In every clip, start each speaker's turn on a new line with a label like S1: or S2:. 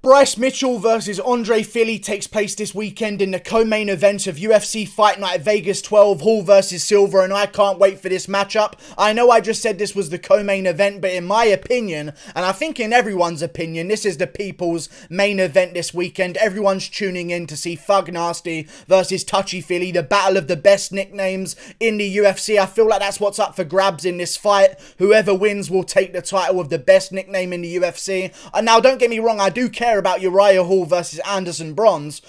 S1: Bryce Mitchell versus Andre Fili takes place this weekend in the co-main event of UFC Fight Night Vegas 12, Hall versus Silva, and I can't wait for this matchup. I know I just said this was the co-main event, but in my opinion, and I think in everyone's opinion, this is the people's main event this weekend. Everyone's tuning in to see Thug Nasty versus Touchy Fili, the battle of the best nicknames in the UFC. I feel like that's what's up for grabs in this fight. Whoever wins will take the title of the best nickname in the UFC. And now, don't get me wrong, I do care about Uriah Hall versus Anderson Bronze,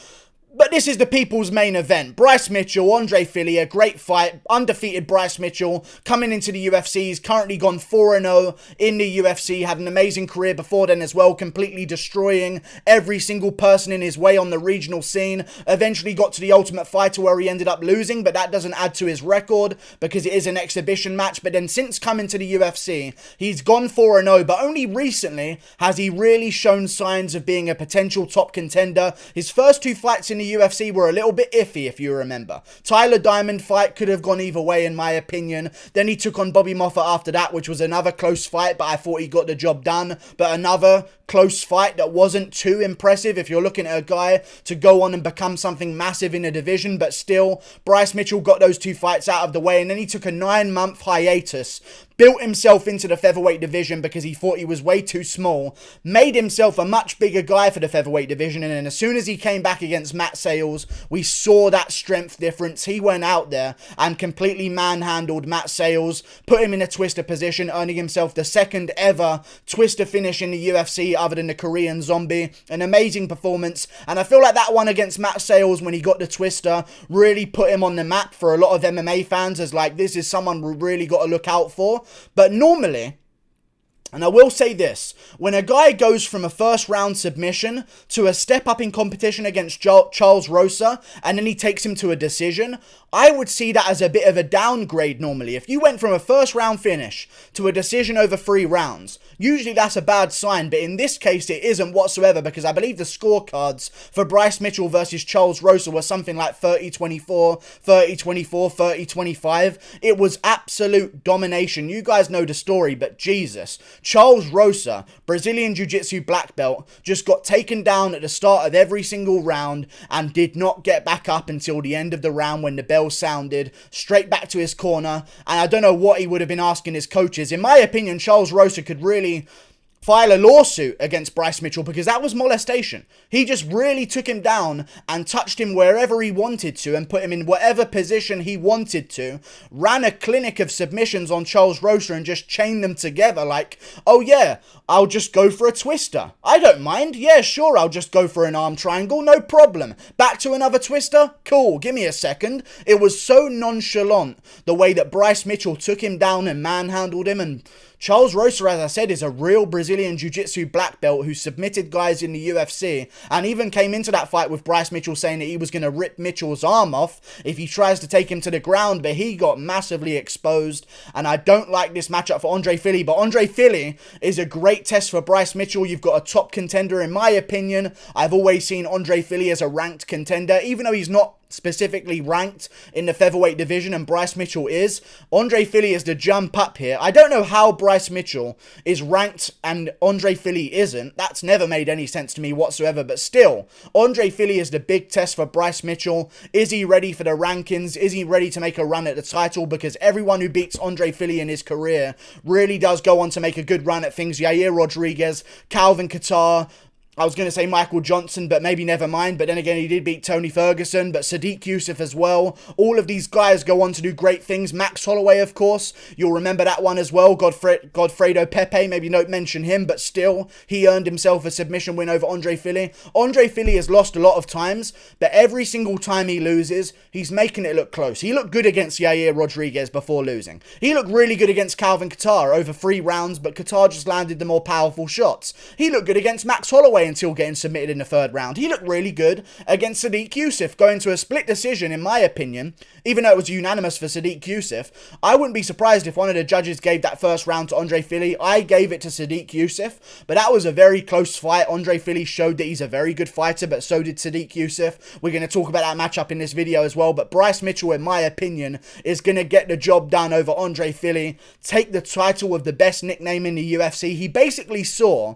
S1: but this is the people's main event. Bryce Mitchell, Andre Fili, a great fight. Undefeated Bryce Mitchell coming into the UFC. He's currently gone 4-0 in the UFC. Had an amazing career before then as well, completely destroying every single person in his way on the regional scene. Eventually got to the Ultimate Fighter where he ended up losing, but that doesn't add to his record because it is an exhibition match. But then since coming to the UFC, he's gone 4-0, but only recently has he really shown signs of being a potential top contender. His first two fights in the UFC were a little bit iffy, if you remember. Tyler Diamond fight could have gone either way in my opinion. Then he took on Bobby Moffett after that, which was another close fight, but I thought he got the job done. But another close fight that wasn't too impressive if you're looking at a guy to go on and become something massive in a division. But still, Bryce Mitchell got those two fights out of the way, and then he took a 9-month hiatus, built himself into the featherweight division because he thought he was way too small, made himself a much bigger guy for the featherweight division, and then as soon as he came back against Matt Sales, we saw that strength difference. He went out there and completely manhandled Matt Sales, put him in a twister position, earning himself the second ever twister finish in the UFC other than the Korean Zombie. An amazing performance, and I feel like that one against Matt Sales when he got the twister really put him on the map for a lot of MMA fans as like, this is someone we really got to look out for. But normally, and I will say this, when a guy goes from a first round submission to a step up in competition against Charles Rosa, and then he takes him to a decision, I would see that as a bit of a downgrade normally. If you went from a first round finish to a decision over 3 rounds, usually that's a bad sign, but in this case it isn't whatsoever, because I believe the scorecards for Bryce Mitchell versus Charles Rosa were something like 30-24, 30-24, 30-25. It was absolute domination. You guys know the story, but Jesus. Charles Rosa, Brazilian Jiu-Jitsu black belt, just got taken down at the start of every single round and did not get back up until the end of the round when the bell sounded, straight back to his corner. And I don't know what he would have been asking his coaches. In my opinion, Charles Rosa could really file a lawsuit against Bryce Mitchell because that was molestation. He just really took him down and touched him wherever he wanted to and put him in whatever position he wanted to, ran a clinic of submissions on Charles Rosa and just chained them together like, oh yeah, I'll just go for a twister. I don't mind. Yeah, sure, I'll just go for an arm triangle. No problem. Back to another twister? Cool, give me a second. It was so nonchalant the way that Bryce Mitchell took him down and manhandled him. And Charles Rosa, as I said, is a real Brazilian Jiu-Jitsu black belt who submitted guys in the UFC and even came into that fight with Bryce Mitchell saying that he was going to rip Mitchell's arm off if he tries to take him to the ground, but he got massively exposed. And I don't like this matchup for Andre Fili, but Andre Fili is a great test for Bryce Mitchell. You've got a top contender, in my opinion. I've always seen Andre Fili as a ranked contender, even though he's not specifically ranked in the featherweight division and Bryce Mitchell is. Andre Fili is the jump up here. I don't know how Bryce Mitchell is ranked and Andre Fili isn't. That's never made any sense to me whatsoever, but still, Andre Fili is the big test for Bryce Mitchell. Is he ready for the rankings? Is he ready to make a run at the title? Because everyone who beats Andre Fili in his career really does go on to make a good run at things. Yair Rodriguez, Calvin Kattar, I was going to say Michael Johnson, but maybe never mind. But then again, he did beat Tony Ferguson, but Sadiq Youssef as well. All of these guys go on to do great things. Max Holloway, of course. You'll remember that one as well. Godfredo Pepe, maybe don't mention him, but still, he earned himself a submission win over Andre Fili. Andre Fili has lost a lot of times, but every single time he loses, he's making it look close. He looked good against Yair Rodriguez before losing. He looked really good against Calvin Kattar over 3 rounds, but Kattar just landed the more powerful shots. He looked good against Max Holloway until getting submitted in the 3rd round. He looked really good against Sadiq Youssef, going to a split decision in my opinion, even though it was unanimous for Sadiq Youssef. I wouldn't be surprised if one of the judges gave that 1st round to Andre Fili. I gave it to Sadiq Youssef, but that was a very close fight. Andre Fili showed that he's a very good fighter, but so did Sadiq Youssef. We're going to talk about that matchup in this video as well, but Bryce Mitchell, in my opinion, is going to get the job done over Andre Fili, take the title of the best nickname in the UFC. He basically saw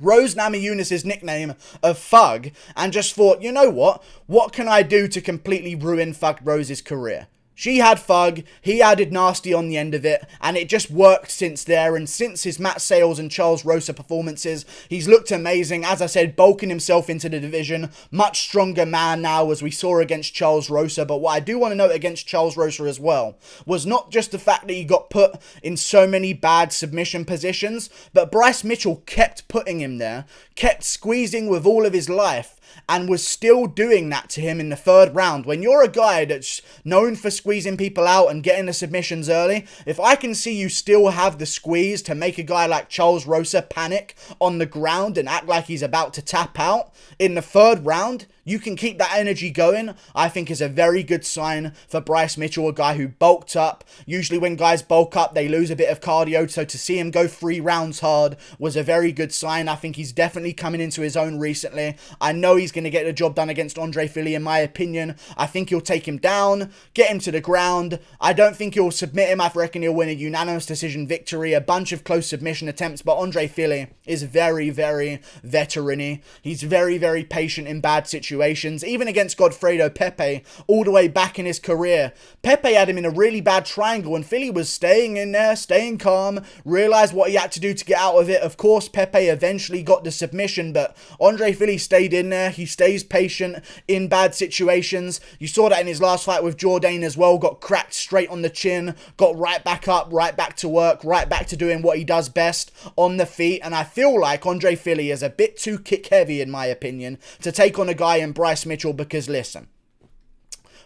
S1: Rose Namajunas' nickname of Thug and just thought, you know what can I do to completely ruin Thug Rose's career? She had Thug, he added Nasty on the end of it, and it just worked since there. And since his Matt Sales and Charles Rosa performances, he's looked amazing. As I said, bulking himself into the division. Much stronger man now, as we saw against Charles Rosa. But what I do want to note against Charles Rosa as well was not just the fact that he got put in so many bad submission positions, but Bryce Mitchell kept putting him there, kept squeezing with all of his life, and was still doing that to him in the third round. When you're a guy that's known for squeezing people out and getting the submissions early, if I can see you still have the squeeze to make a guy like Charles Rosa panic on the ground and act like he's about to tap out in the third round, you can keep that energy going, I think is a very good sign for Bryce Mitchell, a guy who bulked up. Usually when guys bulk up, they lose a bit of cardio, so to see him go 3 rounds hard was a very good sign. I think he's definitely coming into his own recently. I know he's going to get the job done against Andre Fili, in my opinion. I think he'll take him down, get him to the ground. I don't think he'll submit him. I reckon he'll win a unanimous decision victory, a bunch of close submission attempts, but Andre Fili is very, very veteran-y. He's very, very patient in bad situations. Even against Godfredo Pepe, all the way back in his career. Pepe had him in a really bad triangle and Fili was staying in there, staying calm, realized what he had to do to get out of it. Of course, Pepe eventually got the submission, but Andre Fili stayed in there. He stays patient in bad situations. You saw that in his last fight with Jourdain as well. Got cracked straight on the chin, got right back up, right back to work, right back to doing what he does best on the feet. And I feel like Andre Fili is a bit too kick heavy, in my opinion, to take on a guy in Bryce Mitchell, because listen,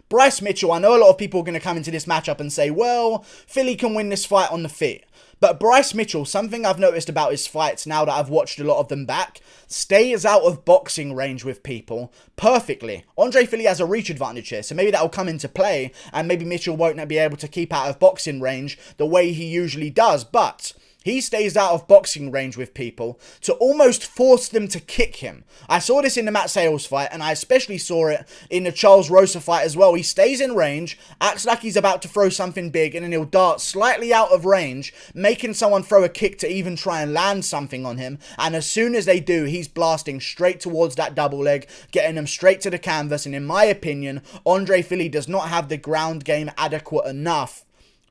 S1: Bryce Mitchell, I know a lot of people are going to come into this matchup and say, well, Fili can win this fight on the feet. But Bryce Mitchell, something I've noticed about his fights now that I've watched a lot of them back, stays out of boxing range with people perfectly. Andre Fili has a reach advantage here, so maybe that'll come into play, and maybe Mitchell won't be able to keep out of boxing range the way he usually does, but he stays out of boxing range with people to almost force them to kick him. I saw this in the Matt Sales fight, and I especially saw it in the Charles Rosa fight as well. He stays in range, acts like he's about to throw something big, and then he'll dart slightly out of range, making someone throw a kick to even try and land something on him. And as soon as they do, he's blasting straight towards that double leg, getting them straight to the canvas. And in my opinion, Andre Fili does not have the ground game adequate enough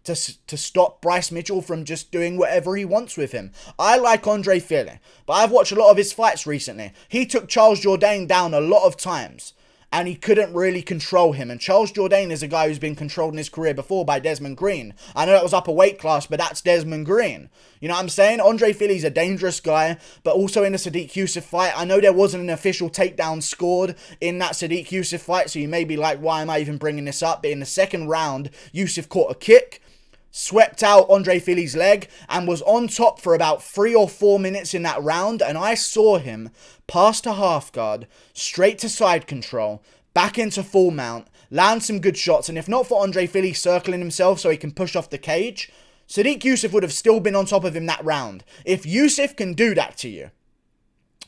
S1: to stop Bryce Mitchell from just doing whatever he wants with him. I like Andre Fili, but I've watched a lot of his fights recently. He took Charles Jourdain down a lot of times, and he couldn't really control him. And Charles Jourdain is a guy who's been controlled in his career before by Desmond Green. I know that was upper weight class, but that's Desmond Green. You know what I'm saying? Andre Fili's a dangerous guy, but also in the Sadiq Youssef fight, I know there wasn't an official takedown scored in that Sadiq Youssef fight, so you may be like, why am I even bringing this up? But in the second round, Youssef caught a kick, swept out Andre Fili's leg, and was on top for about 3 or 4 minutes in that round, and I saw him pass to half guard, straight to side control, back into full mount, land some good shots, and if not for Andre Fili circling himself so he can push off the cage, Sadiq Youssef would have still been on top of him that round. If Youssef can do that to you,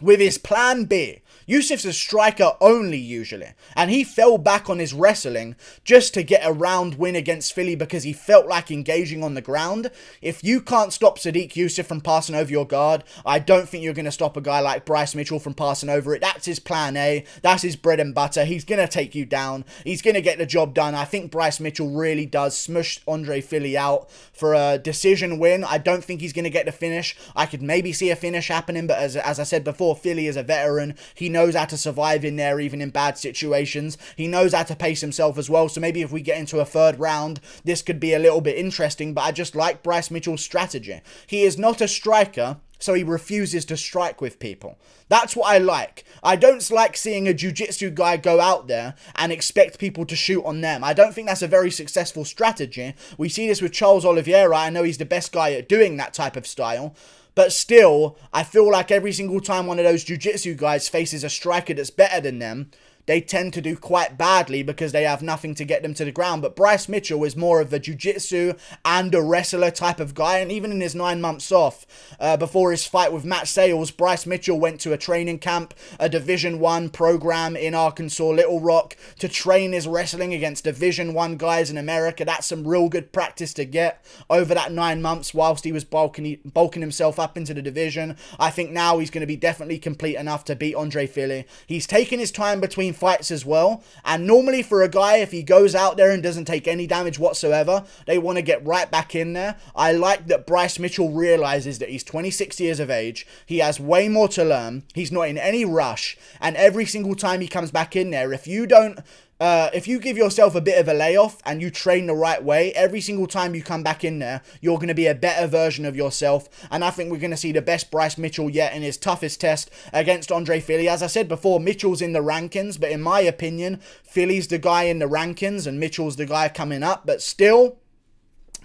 S1: with his plan B, Youssef's a striker only usually, and he fell back on his wrestling just to get a round win against Fili because he felt like engaging on the ground. If you can't stop Sadiq Youssef from passing over your guard, I don't think you're going to stop a guy like Bryce Mitchell from passing over it. That's his plan A. That's his bread and butter. He's going to take you down. He's going to get the job done. I think Bryce Mitchell really does smush Andre Fili out for a decision win. I don't think he's going to get the finish. I could maybe see a finish happening, but as I said before, Fili is a veteran. He knows how to survive in there even in bad situations. He knows how to pace himself as well, so maybe if we get into a third round, this could be a little bit interesting, but I just like Bryce Mitchell's strategy. He is not a striker, so he refuses to strike with people. That's what I like. I don't like seeing a jiu-jitsu guy go out there and expect people to shoot on them. I don't think that's a very successful strategy. We see this with Charles Oliveira. I know he's the best guy at doing that type of style. But still, I feel like every single time one of those jiu-jitsu guys faces a striker that's better than them, they tend to do quite badly because they have nothing to get them to the ground. But Bryce Mitchell is more of a jiu-jitsu and a wrestler type of guy. And even in his 9 months off, before his fight with Matt Sales, Bryce Mitchell went to a training camp, a Division I program in Arkansas, Little Rock, to train his wrestling against Division I guys in America. That's some real good practice to get over that 9 months whilst he was bulking himself up into the division. I think now he's going to be definitely complete enough to beat Andre Fili. He's taking his time between fights as well, and normally for a guy, if he goes out there and doesn't take any damage whatsoever, they want to get right back in there. I like that Bryce Mitchell realizes that he's 26 years of age, he has way more to learn, he's not in any rush, and every single time he comes back in there, if you give yourself a bit of a layoff and you train the right way, every single time you come back in there, you're going to be a better version of yourself. And I think we're going to see the best Bryce Mitchell yet in his toughest test against Andre Fili. As I said before, Mitchell's in the rankings, but in my opinion, Fili's the guy in the rankings and Mitchell's the guy coming up. But still,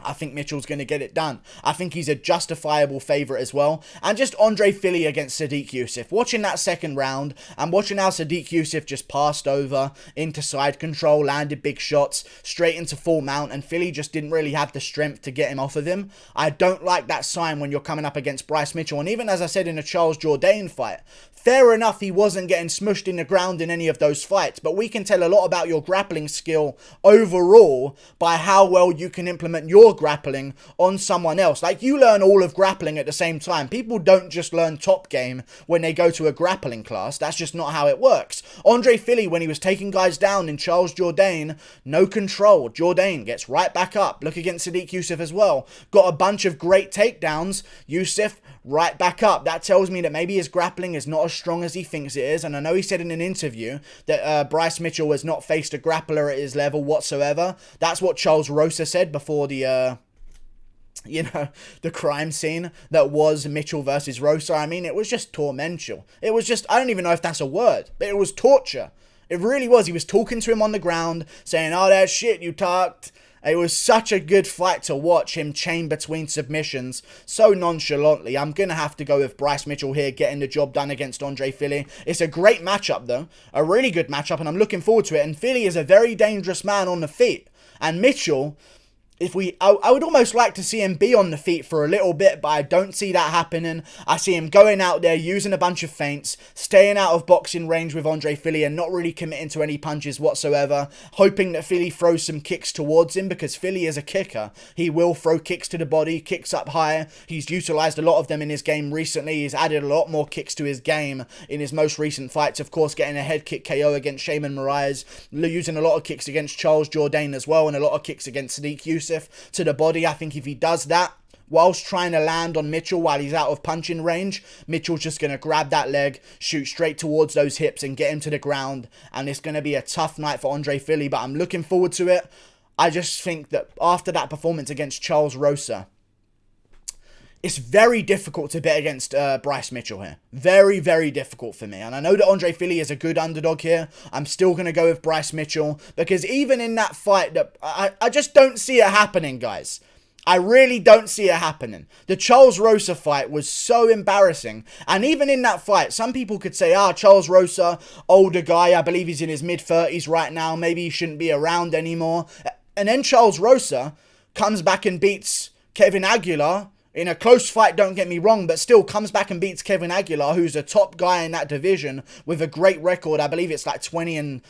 S1: I think Mitchell's going to get it done. I think he's a justifiable favourite as well. And just Andre Fili against Sodiq Yusuff. Watching that second round and watching how Sodiq Yusuff just passed over into side control, landed big shots, straight into full mount, and Fili just didn't really have the strength to get him off of him. I don't like that sign when you're coming up against Bryce Mitchell. And even as I said in the Charles Jourdain fight, fair enough, he wasn't getting smushed in the ground in any of those fights, but we can tell a lot about your grappling skill overall by how well you can implement your grappling on someone else. Like, you learn all of grappling at the same time. People don't just learn top game when they go to a grappling class. That's just not how it works. Andre Fili, when he was taking guys down in Charles Jourdain, no control. Jourdain gets right back up. Look against Sodiq Yusuff as well. Got a bunch of great takedowns. Yusuff right back up. That tells me that maybe his grappling is not as strong as he thinks it is. And I know he said in an interview that Bryce Mitchell has not faced a grappler at his level whatsoever. That's what Charles Rosa said before the the crime scene that was Mitchell versus Rosa. I mean, it was just tormental. It was just, I don't even know if that's a word, but it was torture. It really was. He was talking to him on the ground, saying, "Oh, that shit you talked." It was such a good fight to watch him chain between submissions so nonchalantly. I'm going to have to go with Bryce Mitchell here, getting the job done against Andre Fili. It's a great matchup, though. A really good matchup, and I'm looking forward to it. And Fili is a very dangerous man on the feet. And Mitchell, I would almost like to see him be on the feet for a little bit, but I don't see that happening. I see him going out there, using a bunch of feints, staying out of boxing range with Andre Fili and not really committing to any punches whatsoever, hoping that Fili throws some kicks towards him, because Fili is a kicker. He will throw kicks to the body, kicks up high. He's utilised a lot of them in his game recently. He's added a lot more kicks to his game in his most recent fights, of course, getting a head kick KO against Shaman Moraes, using a lot of kicks against Charles Jourdain as well, and a lot of kicks against Sodiq Yusuff to the body. I think if he does that whilst trying to land on Mitchell while he's out of punching range, Mitchell's just going to grab that leg, shoot straight towards those hips and get him to the ground, and it's going to be a tough night for Andre Fili, but I'm looking forward to it. I just think that after that performance against Charles Rosa, it's very difficult to bet against Bryce Mitchell here. Very, very difficult for me. And I know that Andre Fili is a good underdog here. I'm still going to go with Bryce Mitchell, because even in that fight, I just don't see it happening, guys. I really don't see it happening. The Charles Rosa fight was so embarrassing. And even in that fight, some people could say, Charles Rosa, older guy, I believe he's in his mid-30s right now. Maybe he shouldn't be around anymore. And then Charles Rosa comes back and beats Kevin Aguilar in a close fight, don't get me wrong, but still comes back and beats Kevin Aguilar, who's a top guy in that division with a great record. I believe it's like 20-2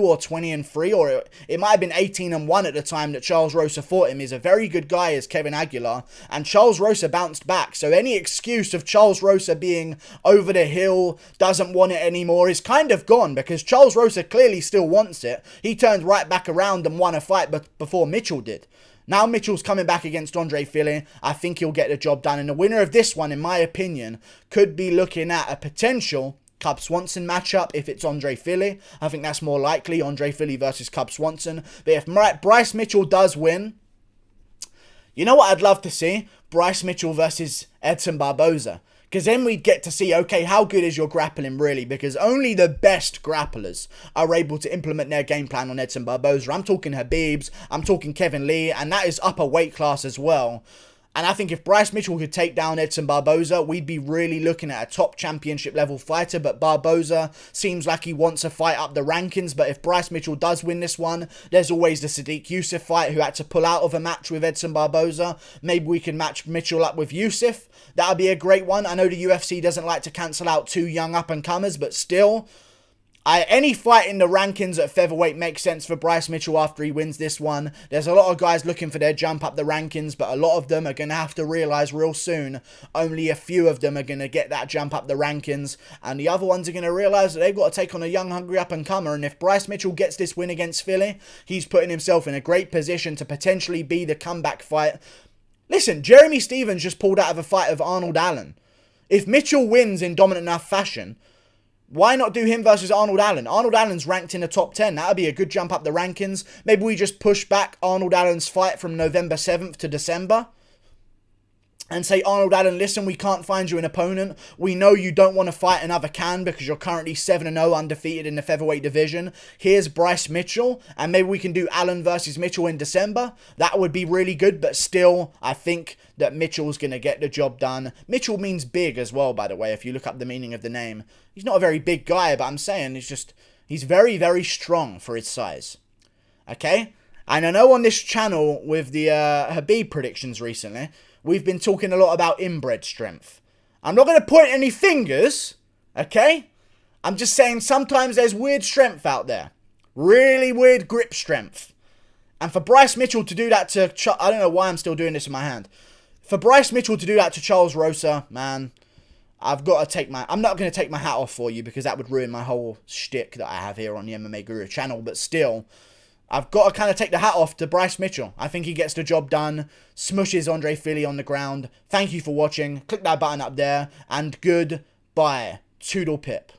S1: or 20-3, or it might have been 18-1 at the time that Charles Rosa fought him. He's a very good guy as Kevin Aguilar, and Charles Rosa bounced back. So any excuse of Charles Rosa being over the hill, doesn't want it anymore, is kind of gone, because Charles Rosa clearly still wants it. He turned right back around and won a fight before Mitchell did. Now Mitchell's coming back against Andre Fili. I think he'll get the job done. And the winner of this one, in my opinion, could be looking at a potential Cub Swanson matchup if it's Andre Fili. I think that's more likely, Andre Fili versus Cub Swanson. But if Bryce Mitchell does win, you know what I'd love to see? Bryce Mitchell versus Edson Barboza. Because then we'd get to see, okay, how good is your grappling really? Because only the best grapplers are able to implement their game plan on Edson Barboza. I'm talking Habibs, I'm talking Kevin Lee, and that is upper weight class as well. And I think if Bryce Mitchell could take down Edson Barboza, we'd be really looking at a top championship level fighter. But Barboza seems like he wants to fight up the rankings. But if Bryce Mitchell does win this one, there's always the Sadiq Youssef fight, who had to pull out of a match with Edson Barboza. Maybe we can match Mitchell up with Youssef. That would be a great one. I know the UFC doesn't like to cancel out two young up-and-comers, but still, any fight in the rankings at featherweight makes sense for Bryce Mitchell after he wins this one. There's a lot of guys looking for their jump up the rankings, but a lot of them are going to have to realise real soon only a few of them are going to get that jump up the rankings, and the other ones are going to realise that they've got to take on a young, hungry up-and-comer. And if Bryce Mitchell gets this win against Fili, he's putting himself in a great position to potentially be the comeback fight. Listen, Jeremy Stephens just pulled out of a fight of Arnold Allen. If Mitchell wins in dominant enough fashion, why not do him versus Arnold Allen? Arnold Allen's ranked in the top 10. That would be a good jump up the rankings. Maybe we just push back Arnold Allen's fight from November 7th to December. And say, Arnold Allen, listen, we can't find you an opponent. We know you don't want to fight another Can because you're currently 7-0 undefeated in the featherweight division. Here's Bryce Mitchell. And maybe we can do Allen versus Mitchell in December. That would be really good. But still, I think that Mitchell's going to get the job done. Mitchell means big as well, by the way, if you look up the meaning of the name. He's not a very big guy, but I'm saying he's very, very strong for his size. Okay? And I know on this channel with the Khabib predictions recently, we've been talking a lot about inbred strength. I'm not going to point any fingers, okay? I'm just saying sometimes there's weird strength out there. Really weird grip strength. And for Bryce Mitchell to do that to... I don't know why I'm still doing this in my hand. For Bryce Mitchell to do that to Charles Rosa, man, I've got to take my... I'm not going to take my hat off for you because that would ruin my whole shtick that I have here on the MMA Guru channel. But still, I've got to kind of take the hat off to Bryce Mitchell. I think he gets the job done. Smushes Andre Fili on the ground. Thank you for watching. Click that button up there. And goodbye. Toodle pip.